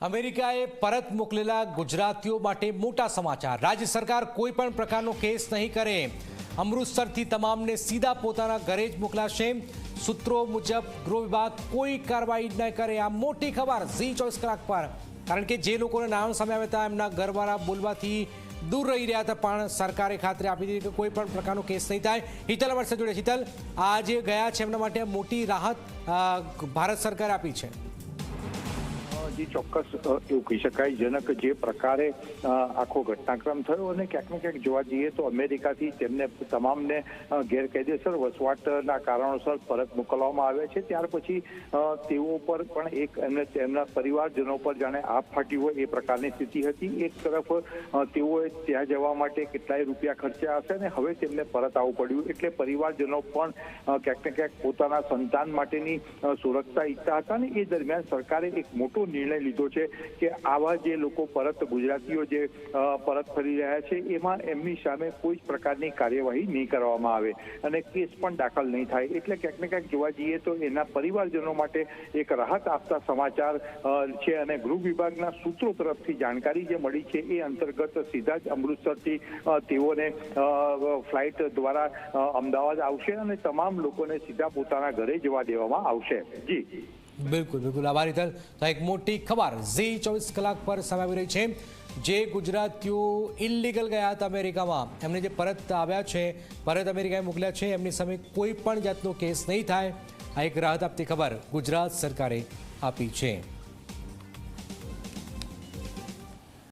અમેરિકાએ પરત મોકલેલા ગુજરાતીઓ માટે મોટા સમાચાર। રાજ્ય સરકાર કોઈ પણ પ્રકારનો કેસ નહીં કરે। અમૃતસરથી તમામને સીધા પોતાના ઘરે જ મોકલાશે। સૂત્રો મુજબ ગૃહ વિભાગ કોઈ કાર્યવાહી ન કરે। આ મોટી ખબર ઝી 24 કલાક પર, કારણ કે જે લોકોને નામ સામે આવ્યા હતા એમના ઘરવાળા બોલવાથી દૂર રહી રહ્યા હતા, પણ સરકારે ખાતરી આપી દીધી કે કોઈ પણ પ્રકારનો કેસ નહીં થાય। હિતલ અમારી સાથે જોડે। હિતલ, આ જે ગયા છે એમના માટે મોટી રાહત ભારત સરકારે આપી છે। जी ચોક્કસ એવું કહી શકાય જનક જે પ્રકારે આખો ઘટનાક્રમ થયો અને ક્યાંક ને ક્યાંક જોવા જઈએ તો અમેરિકાથી તેમને તમામને ગેરકાયદેસર વસવાટના કારણોસર પરત મોકલવામાં આવ્યા છે। ત્યાર પછી તેઓ પર પણ એક એમને તેમના પરિવારજનો પર જાણે આપ ફાટી હોય એ પ્રકારની સ્થિતિ હતી। એક તરફ તેઓએ ત્યાં જવા માટે કેટલાય રૂપિયા ખર્ચ્યા હશે અને હવે તેમને પરત આવવું પડ્યું, એટલે પરિવારજનો પણ ક્યાંક ને ક્યાંક પોતાના સંતાન માટેની સુરક્ષા ઈચ્છતા હતા અને એ દરમિયાન સરકારે એક મોટો નિર્ણય લીધો છે કે આવા જે લોકો પરત ગુજરાતીઓ જે પરત ફરી રહ્યા છે એમાં એમની સામે કોઈ જ પ્રકારની કાર્યવાહી નહીં કરવામાં આવે અને કેસ પણ દાખલ નહીં થાય। એટલે ક્યાંક ને ક્યાંક જોવા જઈએ તો એના પરિવારજનો માટે એક રાહત આપતા સમાચાર છે અને ગૃહ વિભાગના સૂત્રો તરફથી જાણકારી જે મળી છે એ અંતર્ગત સીધા જ અમૃતસરથી તેઓને ફ્લાઇટ દ્વારા અમદાવાદ આવશે અને તમામ લોકોને સીધા પોતાના ઘરે જવા દેવામાં આવશે। જી બિલકુલ બિલકુલ, આભાર હિતલ। તો એક મોટી ખબર ઝી 24 કલાક પર સામે આવી રહી છે। જે ગુજરાતીઓ ઇલીગલ ગયા હતા અમેરિકામાં, એમને જે પરત આવ્યા છે, પરત અમેરિકાએ મોકલ્યા છે, એમની સામે કોઈ પણ જાતનો કેસ નહીં થાય। આ એક રાહત આપતી ખબર ગુજરાત સરકારે આપી છે।